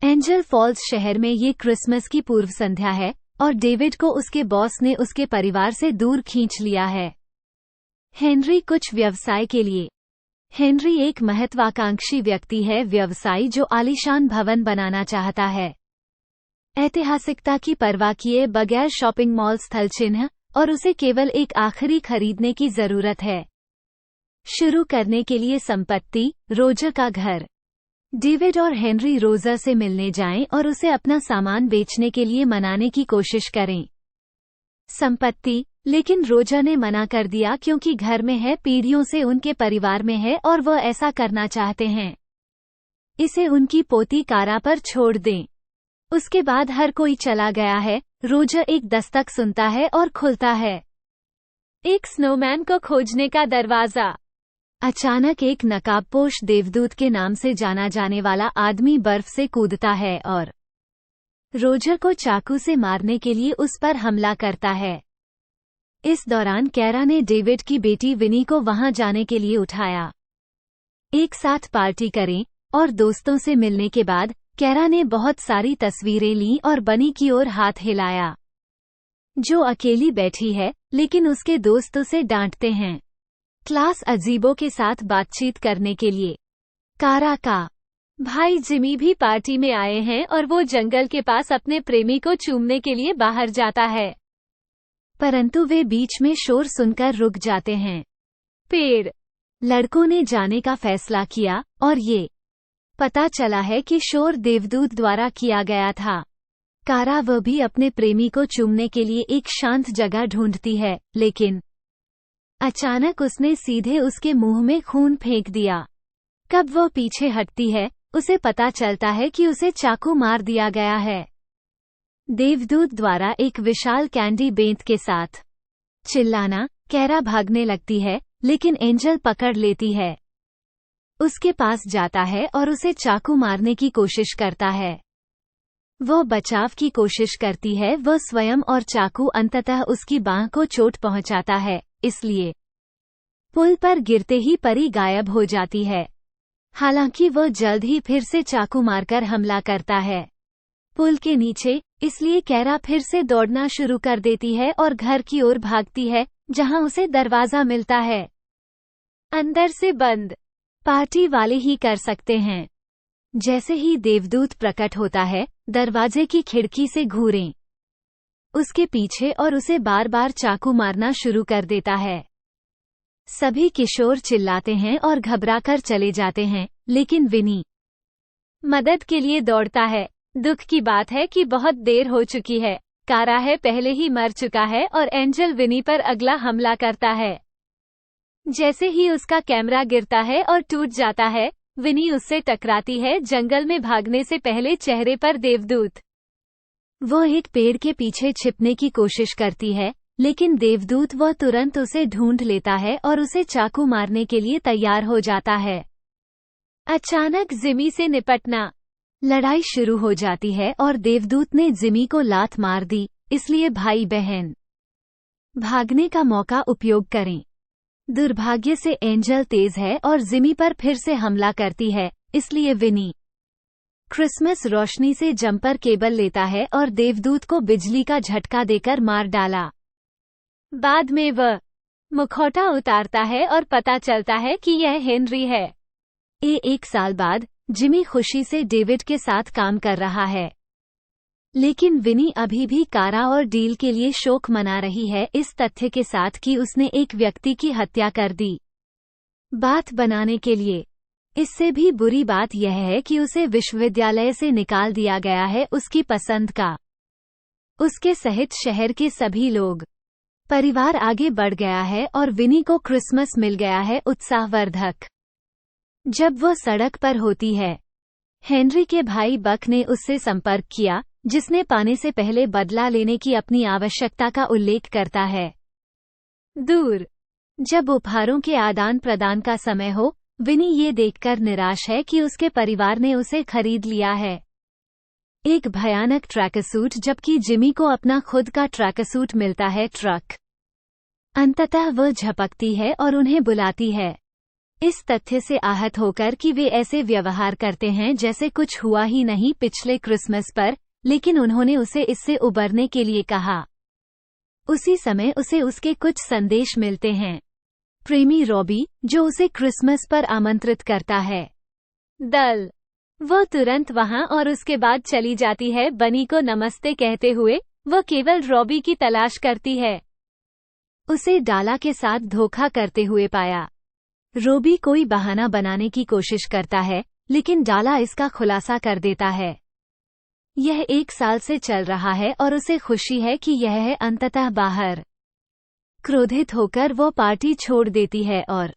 Angel false शहर में ये क्रिसमस की पूर्व संध्या है और डेविड को उसके बॉस ने उसके परिवार से दूर खींच लिया है। हेनरी कुछ व्यवसाय के लिए। हेनरी एक महत्वाकांक्षी व्यक्ति है, व्यवसायी जो आलीशान भवन बनाना चाहता है। ऐतिहासिकता की परवाह किए बगैर शॉपिंग मॉल स्थल चिन्ह और उसे केवल एक आखिरी खरीदने की जरूरत है। शुरू करने के लिए संपत्ति, रोजर का घर। डेविड और हेनरी रोजर से मिलने जाएं और उसे अपना सामान बेचने के लिए मनाने की कोशिश करें। संपत्ति, लेकिन रोजर ने मना कर दिया क्योंकि घर में है, पीढ़ियों से उनके परिवार में है और वह ऐसा करना चाहते हैं। इसे उनकी पोती कारा पर छोड़ दें। उसके बाद हर कोई चला गया है। रोजर एक दस्तक सुनता है और खुलता है। एक स्नोमैन को खोजने का दरवाजा। अचानक एक नकाबपोश देवदूत के नाम से जाना जाने वाला आदमी बर्फ से कूदता है और रोजर को चाकू से मारने के लिए उस पर हमला करता है। इस दौरान कैरा ने डेविड की बेटी विनी को वहां जाने के लिए उठाया। एक साथ पार्टी करें और दोस्तों से मिलने के बाद कैरा ने बहुत सारी तस्वीरें लीं और बनी की ओर हाथ हिलाया, जो अकेली बैठी है, लेकिन उसके दोस्त उसे डांटते हैं। क्लास अजीबों के साथ बातचीत करने के लिए। कारा का भाई जिमी भी पार्टी में आए हैं और वो जंगल के पास अपने प्रेमी को चूमने के लिए बाहर जाता है, परंतु वे बीच में शोर सुनकर रुक जाते हैं। पेड़। लड़कों ने जाने का फैसला किया और ये पता चला है कि शोर देवदूत द्वारा किया गया था। कारा वह भी अपने प्रेमी को चूमने के लिए एक शांत जगह ढूंढती है, लेकिन अचानक उसने सीधे उसके मुंह में खून फेंक दिया। कब वह पीछे हटती है, उसे पता चलता है कि उसे चाकू मार दिया गया है, देवदूत द्वारा एक विशाल कैंडी बेंत के साथ। चिल्लाना। कैरा भागने लगती है, लेकिन एंजल पकड़ लेती है, उसके पास जाता है और उसे चाकू मारने की कोशिश करता है। वह बचाव की कोशिश करती है, वह स्वयं, और चाकू अंततः उसकी बांह को चोट पहुंचाता है, इसलिए पुल पर गिरते ही परी गायब हो जाती है। हालांकि वह जल्द ही फिर से चाकू मारकर हमला करता है पुल के नीचे, इसलिए कैरा फिर से दौड़ना शुरू कर देती है और घर की ओर भागती है, जहां उसे दरवाजा मिलता है, अंदर से बंद। पार्टी वाले ही कर सकते हैं। जैसे ही देवदूत प्रकट होता है, दरवाजे की खिड़की से घूरें उसके पीछे और उसे बार बार चाकू मारना शुरू कर देता है। सभी किशोर चिल्लाते हैं और घबराकर चले जाते हैं, लेकिन विनी मदद के लिए दौड़ता है। दुख की बात है कि बहुत देर हो चुकी है। कारा है पहले ही मर चुका है और एंजल विनी पर अगला हमला करता है। जैसे ही उसका कैमरा गिरता है और टूट जाता है, विनी उससे टकराती है, जंगल में भागने से पहले चेहरे पर देवदूत। वह एक पेड़ के पीछे छिपने की कोशिश करती है, लेकिन देवदूत वह तुरंत उसे ढूंढ लेता है और उसे चाकू मारने के लिए तैयार हो जाता है। अचानक जिमी से निपटना। लड़ाई शुरू हो जाती है और देवदूत ने जिमी को लात मार दी, इसलिए भाई बहन भागने का मौका उपयोग करें। दुर्भाग्य से एंजल तेज है और जिमी पर फिर से हमला करती है, इसलिए विनी क्रिसमस रोशनी से जंपर केबल लेता है और देवदूत को बिजली का झटका देकर मार डाला। बाद में वह मुखौटा उतारता है और पता चलता है कि यह हेनरी है। एक साल बाद जिमी खुशी से डेविड के साथ काम कर रहा है, लेकिन विनी अभी भी कारा और डील के लिए शोक मना रही है, इस तथ्य के साथ कि उसने एक व्यक्ति की हत्या कर दी बात बनाने के लिए। इससे भी बुरी बात यह है कि उसे विश्वविद्यालय से निकाल दिया गया है, उसकी पसंद का। उसके सहित शहर के सभी लोग। परिवार आगे बढ़ गया है और विनी को क्रिसमस मिल गया है, उत्साहवर्धक। जब वह सड़क पर होती है, हेनरी के भाई बक ने उससे संपर्क किया, जिसने पाने से पहले बदला लेने की अपनी आवश्यकता का उल्लेख करता है। दूर। जब उपहारों के आदान प्रदान का समय हो, विनी ये देखकर निराश है कि उसके परिवार ने उसे खरीद लिया है, एक भयानक ट्रैकसूट, जबकि जिमी को अपना खुद का ट्रैकसूट मिलता है। ट्रक। अंततः वह झपकती है और उन्हें बुलाती है। इस तथ्य से आहत होकर कि वे ऐसे व्यवहार करते हैं जैसे कुछ हुआ ही नहीं पिछले क्रिसमस पर, लेकिन उन्होंने उसे इससे उबरने के लिए कहा। उसी समय उसे उसके कुछ संदेश मिलते हैं। प्रेमी रॉबी, जो उसे क्रिसमस पर आमंत्रित करता है। दल वो तुरंत वहां और उसके बाद चली जाती है। बनी को नमस्ते कहते हुए वह केवल रॉबी की तलाश करती है। उसे डाला के साथ धोखा करते हुए पाया। रॉबी कोई बहाना बनाने की कोशिश करता है, लेकिन डाला इसका खुलासा कर देता है। यह 1 साल से चल रहा है और उसे खुशी है कि यह है अंततः बाहर। क्रोधित होकर वो पार्टी छोड़ देती है और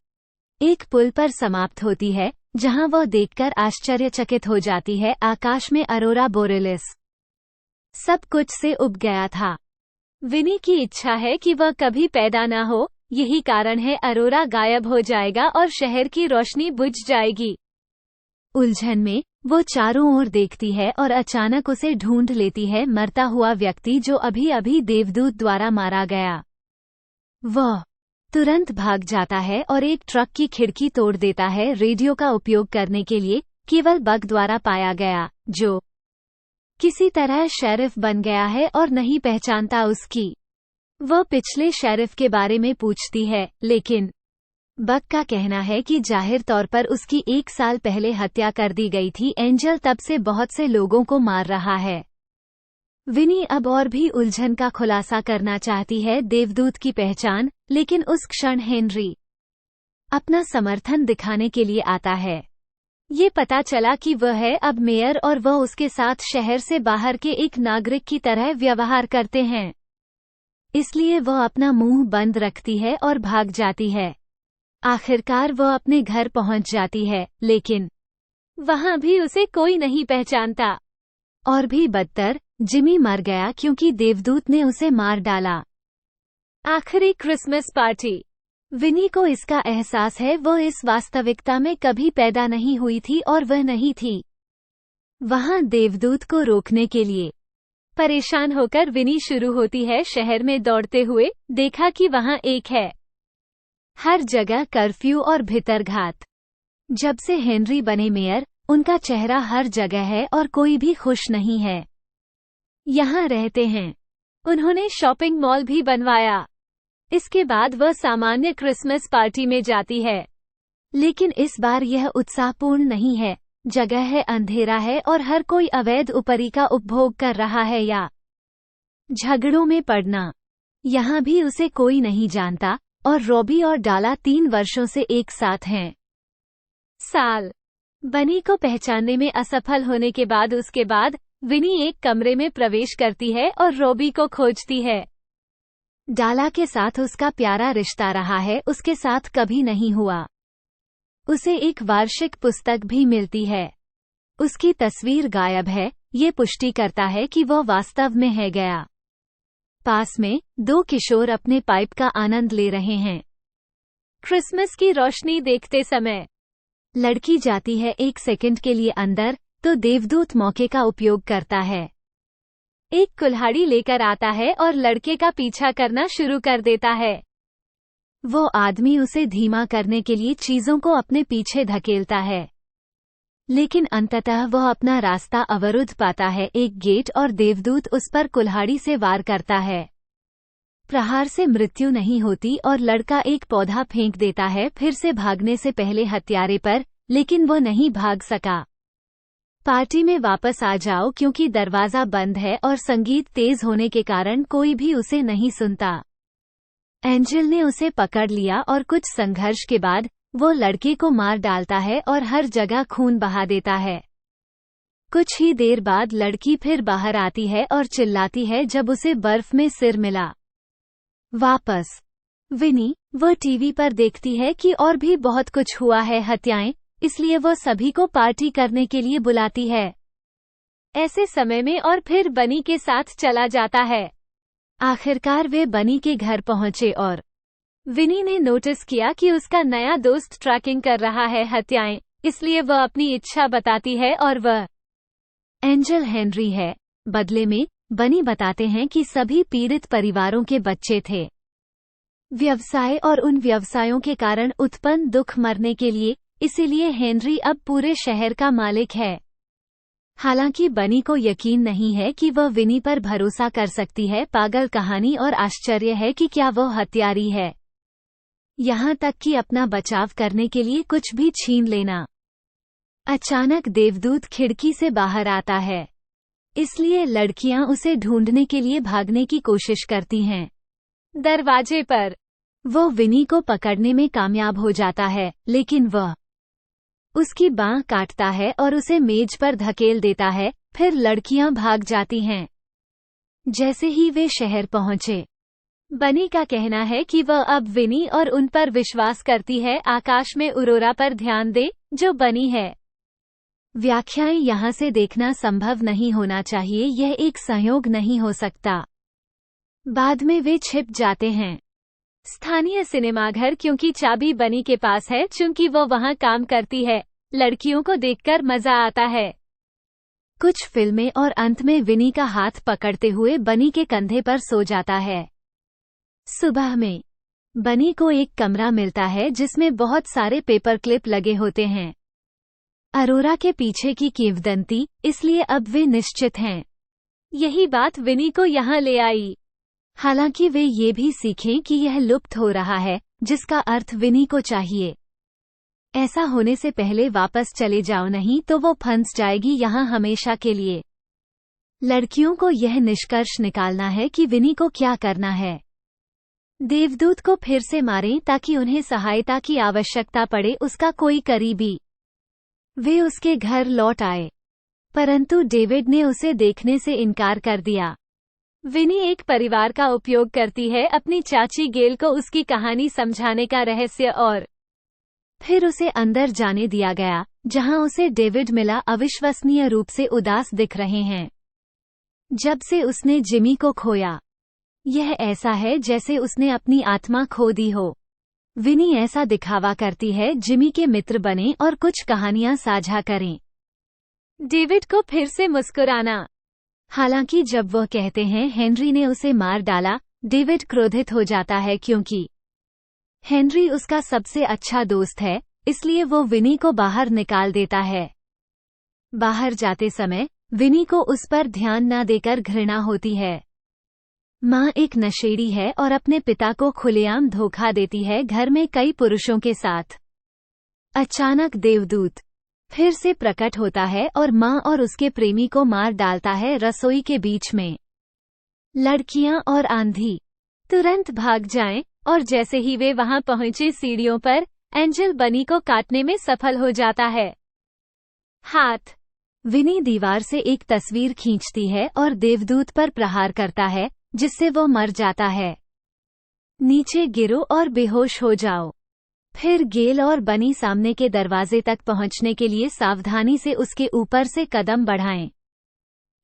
एक पुल पर समाप्त होती है, जहां वह देखकर आश्चर्यचकित हो जाती है। आकाश में अरोरा बोरेलिस सब कुछ से उब गया था। विनी की इच्छा है कि वह कभी पैदा न हो, यही कारण है अरोरा गायब हो जाएगा और शहर की रोशनी बुझ जाएगी। उलझन में वो चारों ओर देखती है और अचानक उसे ढूंढ लेती है मरता हुआ व्यक्ति जो अभी अभी देवदूत द्वारा मारा गया। वह तुरंत भाग जाता है और एक ट्रक की खिड़की तोड़ देता है। रेडियो का उपयोग करने के लिए केवल बग द्वारा पाया गया, जो किसी तरह शेरिफ बन गया है और नहीं पहचानता उसकी। वह पिछले शेरिफ के बारे में पूछती है, लेकिन बग का कहना है कि जाहिर तौर पर उसकी 1 साल पहले हत्या कर दी गई थी। एंजल तब से बहुत से लोगों को मार रहा है। विनी अब और भी उलझन का खुलासा करना चाहती है देवदूत की पहचान, लेकिन उस क्षण हेनरी अपना समर्थन दिखाने के लिए आता है। ये पता चला कि वह है अब मेयर और वह उसके साथ शहर से बाहर के एक नागरिक की तरह व्यवहार करते हैं। इसलिए वह अपना मुंह बंद रखती है और भाग जाती है। आखिरकार वह अपने घर पहुंच जाती है, लेकिन वहां भी उसे कोई नहीं पहचानता। और भी बदतर, जिमी मर गया क्योंकि देवदूत ने उसे मार डाला। आखिरी क्रिसमस पार्टी। विनी को इसका एहसास है वह इस वास्तविकता में कभी पैदा नहीं हुई थी और वह नहीं थी वहां देवदूत को रोकने के लिए। परेशान होकर विनी शुरू होती है शहर में दौड़ते हुए। देखा कि वहां एक है। हर जगह कर्फ्यू और भितरघात। जब से हेनरी बने मेयर, उनका चेहरा हर जगह है और कोई भी खुश नहीं है। यहाँ रहते हैं। उन्होंने शॉपिंग मॉल भी बनवाया। इसके बाद वह सामान्य क्रिसमस पार्टी में जाती है, लेकिन इस बार यह उत्साहपूर्ण नहीं है। जगह है अंधेरा है और हर कोई अवैध उपरी का उपभोग कर रहा है या झगड़ों में पड़ना। यहाँ भी उसे कोई नहीं जानता और रॉबी और डाला 3 वर्षों से एक साथ हैं। साल बनी को पहचानने में असफल होने के बाद उसके बाद विनी एक कमरे में प्रवेश करती है और रॉबी को खोजती है। डाला के साथ उसका प्यारा रिश्ता रहा है, उसके साथ कभी नहीं हुआ। उसे एक वार्षिक पुस्तक भी मिलती है। उसकी तस्वीर गायब है, ये पुष्टि करता है कि वह वास्तव में है गया। पास में 2 किशोर अपने पाइप का आनंद ले रहे हैं। क्रिसमस की रोशनी देखते समय लड़की जाती है 1 सेकंड के लिए अंदर, तो देवदूत मौके का उपयोग करता है। एक कुल्हाड़ी लेकर आता है और लड़के का पीछा करना शुरू कर देता है। वो आदमी उसे धीमा करने के लिए चीजों को अपने पीछे धकेलता है, लेकिन अंततः वह अपना रास्ता अवरुद्ध पाता है एक गेट और देवदूत उस पर कुल्हाड़ी से वार करता है। प्रहार से मृत्यु नहीं होती और लड़का एक पौधा फेंक देता है फिर से भागने से पहले हत्यारे पर, लेकिन वो नहीं भाग सका। पार्टी में वापस आ जाओ क्योंकि दरवाजा बंद है और संगीत तेज होने के कारण कोई भी उसे नहीं सुनता। एंजल ने उसे पकड़ लिया और कुछ संघर्ष के बाद वो लड़के को मार डालता है और हर जगह खून बहा देता है। कुछ ही देर बाद लड़की फिर बाहर आती है और चिल्लाती है जब उसे बर्फ में सिर मिला। वापस विनी वह टीवी पर देखती है कि और भी बहुत कुछ हुआ है हत्याएं, इसलिए वह सभी को पार्टी करने के लिए बुलाती है। ऐसे समय में और फिर बनी के साथ चला जाता है। आखिरकार वे बनी के घर पहुंचे और विनी ने नोटिस किया कि उसका नया दोस्त ट्रैकिंग कर रहा है हत्याएं, इसलिए वह अपनी इच्छा बताती है और वह एंजल हेनरी है। बदले में बनी बताते हैं कि सभी पीड़ित परिवारों के बच्चे थे। व्यवसाय और उन व्यवसायों के कारण उत्पन्न दुख मरने के लिए, इसीलिए हेनरी अब पूरे शहर का मालिक है। हालांकि बनी को यकीन नहीं है कि वह विनी पर भरोसा कर सकती है। पागल कहानी और आश्चर्य है कि क्या वह हत्यारी है, यहाँ तक कि अपना बचाव करने के लिए कुछ भी छीन लेना। अचानक देवदूत खिड़की से बाहर आता है, इसलिए लड़कियां उसे ढूंढने के लिए भागने की कोशिश करती हैं। दरवाजे पर वो विनी को पकड़ने में कामयाब हो जाता है, लेकिन वह उसकी बांह काटता है और उसे मेज पर धकेल देता है। फिर लड़कियां भाग जाती हैं। जैसे ही वे शहर पहुंचे, बनी का कहना है कि वह अब विनी और उन पर विश्वास करती है। आकाश में अरोरा पर ध्यान दे, जो बनी है। व्याख्याएं यहाँ से देखना संभव नहीं होना चाहिए, यह एक संयोग नहीं हो सकता। बाद में वे छिप जाते हैं। स्थानीय सिनेमाघर, क्योंकि चाबी बनी के पास है, चूंकि वो वहां काम करती है। लड़कियों को देखकर मजा आता है। कुछ फिल्में और अंत में विनी का हाथ पकड़ते हुए बनी के कंधे पर सो जाता है। सुबह में बनी को एक कमरा मिलता है जिसमें बहुत सारे पेपर क्लिप लगे होते हैं। अरोरा के पीछे की किंवदंती, इसलिए अब वे निश्चित हैं। यही बात विनी को यहाँ ले आई। हालांकि वे ये भी सीखें कि यह लुप्त हो रहा है, जिसका अर्थ विनी को चाहिए। ऐसा होने से पहले वापस चले जाओ, नहीं तो वो फंस जाएगी यहाँ हमेशा के लिए। लड़कियों को यह निष्कर्ष निकालना है कि विनी को क्या करना है। देवदूत को फिर से मारें ताकि उन्हें सहायता की आवश्यकता पड़े उसका कोई करीबी। वे उसके घर लौट आए, परंतु डेविड ने उसे देखने से इनकार कर दिया। विनी एक परिवार का उपयोग करती है अपनी चाची गेल को उसकी कहानी समझाने का रहस्य, और फिर उसे अंदर जाने दिया गया, जहां उसे डेविड मिला। अविश्वसनीय रूप से उदास दिख रहे हैं। जब से उसने जिमी को खोया, यह ऐसा है जैसे उसने अपनी आत्मा खो दी हो। विनी ऐसा दिखावा करती है जिमी के मित्र बने और कुछ कहानियां साझा करें। डेविड को फिर से मुस्कुराना। हालांकि जब वह कहते हैं हेनरी ने उसे मार डाला, डेविड क्रोधित हो जाता है क्योंकि हेनरी उसका सबसे अच्छा दोस्त है, इसलिए वो विनी को बाहर निकाल देता है। बाहर जाते समय विनी को उस पर ध्यान न देकर घृणा होती है। माँ एक नशेड़ी है और अपने पिता को खुलेआम धोखा देती है, घर में कई पुरुषों के साथ। अचानक देवदूत फिर से प्रकट होता है और माँ और उसके प्रेमी को मार डालता है रसोई के बीच में। लड़कियां और आंधी तुरंत भाग जाएं, और जैसे ही वे वहां पहुंचे, सीढ़ियों पर एंजल बनी को काटने में सफल हो जाता है। हाथ विनी दीवार से एक तस्वीर खींचती है और देवदूत पर प्रहार करता है, जिससे वो मर जाता है। नीचे गिरो और बेहोश हो जाओ। फिर गेल और बनी सामने के दरवाजे तक पहुंचने के लिए सावधानी से उसके ऊपर से कदम बढ़ाएं।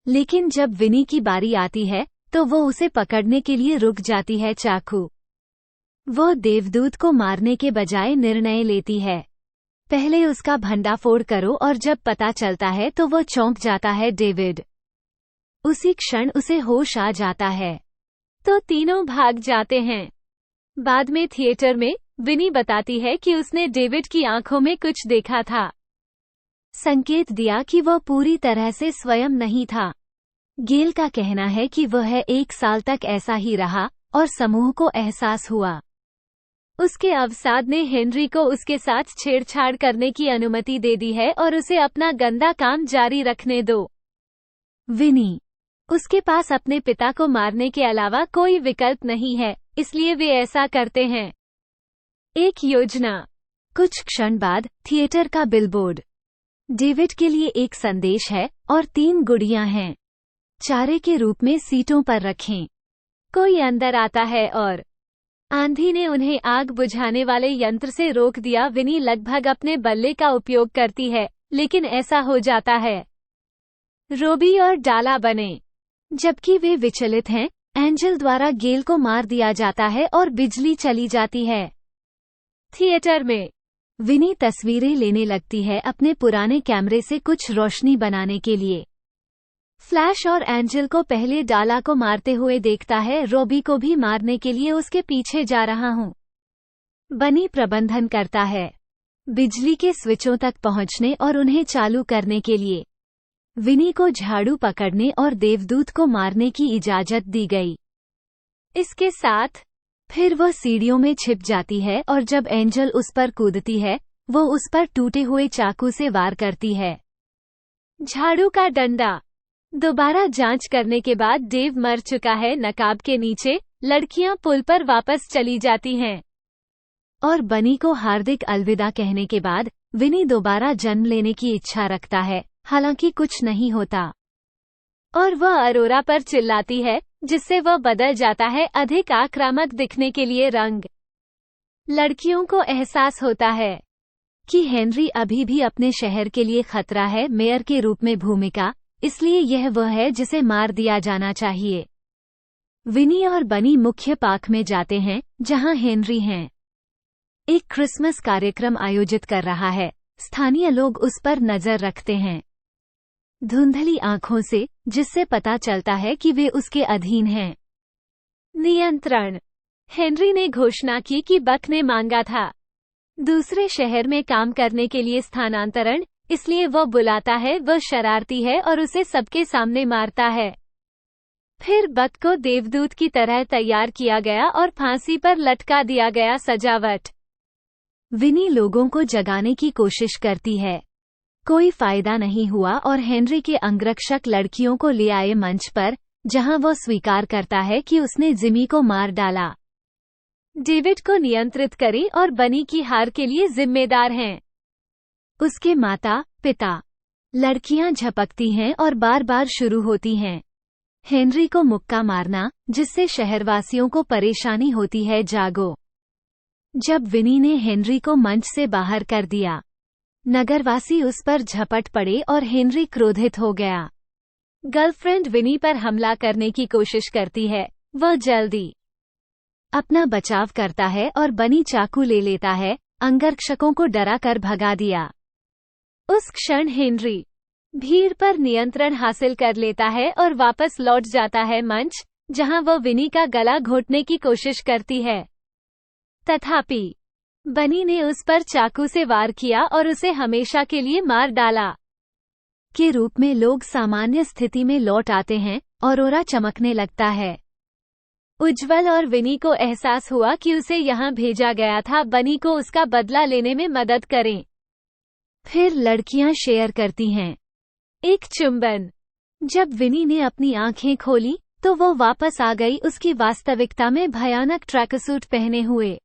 लेकिन जब विनी की बारी आती है तो वो उसे पकड़ने के लिए रुक जाती है। चाकू वो देवदूत को मारने के बजाय निर्णय लेती है, पहले उसका भंडाफोड़ करो, और जब पता चलता है तो वो चौंक जाता है। डेविड उसी क्षण उसे होश आ जाता है, तो तीनों भाग जाते हैं। बाद में थिएटर में विनी बताती है कि उसने डेविड की आंखों में कुछ देखा था, संकेत दिया कि वह पूरी तरह से स्वयं नहीं था। गेल का कहना है कि वह 1 साल तक ऐसा ही रहा और समूह को एहसास हुआ। उसके अवसाद ने हेनरी को उसके साथ छेड़छाड़ करने की अनुमति दे दी है और उसे अपना गंदा काम जारी रखने दो। विनी उसके पास अपने पिता को मारने के अलावा कोई विकल्प नहीं है, इसलिए वे ऐसा करते हैं। एक योजना। कुछ क्षण बाद थिएटर का बिलबोर्ड। डेविड के लिए एक संदेश है और 3 गुड़ियां हैं, चारे के रूप में सीटों पर रखें। कोई अंदर आता है और आंधी ने उन्हें आग बुझाने वाले यंत्र से रोक दिया। विनी लगभग अपने बल्ले का उपयोग करती है, लेकिन ऐसा हो जाता है। रोबी और डाला बने। जबकि वे विचलित हैं, एंजल द्वारा गेल को मार दिया जाता है और बिजली चली जाती है। थिएटर में विनी तस्वीरें लेने लगती है अपने पुराने कैमरे से कुछ रोशनी बनाने के लिए। फ्लैश और एंजल को पहले डाला को मारते हुए देखता है। रॉबी को भी मारने के लिए उसके पीछे जा रहा हूँ। बनी प्रबंधन करता है बिजली के स्विचों तक पहुंचने और उन्हें चालू करने के लिए। विनी को झाड़ू पकड़ने और देवदूत को मारने की इजाजत दी गई। इसके साथ फिर वह सीढ़ियों में छिप जाती है और जब एंजल उस पर कूदती है वो उस पर टूटे हुए चाकू से वार करती है। झाड़ू का डंडा। दोबारा जांच करने के बाद डेव मर चुका है नकाब के नीचे। लड़कियां पुल पर वापस चली जाती हैं और बनी को हार्दिक अलविदा कहने के बाद विनी दोबारा जन्म लेने की इच्छा रखता है, हालांकि कुछ नहीं होता और वह अरोरा पर चिल्लाती है जिससे वह बदल जाता है अधिक आक्रामक दिखने के लिए रंग। लड़कियों को एहसास होता है कि हेनरी अभी भी अपने शहर के लिए खतरा है। मेयर के रूप में भूमिका, इसलिए यह वह है जिसे मार दिया जाना चाहिए। विनी और बनी मुख्य पार्क में जाते हैं जहां हेनरी हैं। एक क्रिसमस कार्यक्रम आयोजित कर रहा है। स्थानीय लोग उस पर नजर रखते हैं धुंधली आंखों से, जिससे पता चलता है कि वे उसके अधीन हैं। नियंत्रण। हेनरी ने घोषणा की कि बक ने मांगा था दूसरे शहर में काम करने के लिए स्थानांतरण, इसलिए वह बुलाता है। वह शरारती है और उसे सबके सामने मारता है। फिर बक को देवदूत की तरह तैयार किया गया और फांसी पर लटका दिया गया। सजावट। विनी लोगों को जगाने की कोशिश करती है, कोई फायदा नहीं हुआ और हेनरी के अंगरक्षक लड़कियों को ले आए मंच पर, जहां वह स्वीकार करता है कि उसने जिमी को मार डाला। डेविड को नियंत्रित करें और बनी की हार के लिए जिम्मेदार हैं उसके माता पिता। लड़कियां झपकती हैं और बार बार शुरू होती हैं हेनरी को मुक्का मारना, जिससे शहरवासियों को परेशानी होती है। जागो। जब विनी ने हेनरी को मंच से बाहर कर दिया, नगरवासी उस पर झपट पड़े और हेनरी क्रोधित हो गया। गर्लफ्रेंड विनी पर हमला करने की कोशिश करती है। वह जल्दी अपना बचाव करता है और बनी चाकू ले लेता है। अंगरक्षकों को डरा कर भगा दिया। उस क्षण हेनरी भीड़ पर नियंत्रण हासिल कर लेता है और वापस लौट जाता है मंच, जहां वह विनी का गला घोटने की कोशिश करती है। तथापि बनी ने उस पर चाकू से वार किया और उसे हमेशा के लिए मार डाला। के रूप में लोग सामान्य स्थिति में लौट आते हैं और ऑरा चमकने लगता है। उज्ज्वल और विनी को एहसास हुआ कि उसे यहाँ भेजा गया था बनी को उसका बदला लेने में मदद करें। फिर लड़कियां शेयर करती हैं एक चुंबन। जब विनी ने अपनी आंखें खोली तो वो वापस आ गई उसकी वास्तविकता में भयानक ट्रैकसूट पहने हुए।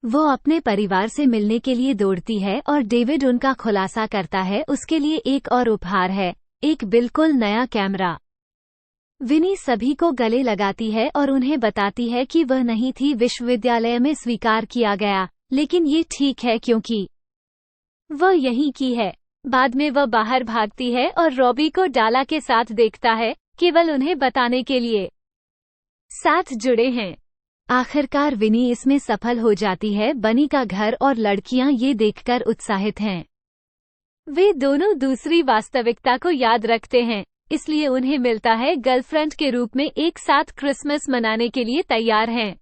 वो अपने परिवार से मिलने के लिए दौड़ती है और डेविड उनका खुलासा करता है उसके लिए एक और उपहार है, एक बिल्कुल नया कैमरा। विनी सभी को गले लगाती है और उन्हें बताती है कि वह नहीं थी विश्वविद्यालय में स्वीकार किया गया, लेकिन ये ठीक है क्योंकि वह यहीं की है। बाद में वह बाहर भागती है और रॉबी को डाला के साथ देखता है, केवल उन्हें बताने के लिए साथ जुड़े हैं। आखिरकार विनी इसमें सफल हो जाती है। बनी का घर और लड़कियां ये देखकर उत्साहित हैं। वे दोनों दूसरी वास्तविकता को याद रखते हैं, इसलिए उन्हें मिलता है गर्लफ्रेंड के रूप में एक साथ क्रिसमस मनाने के लिए तैयार हैं।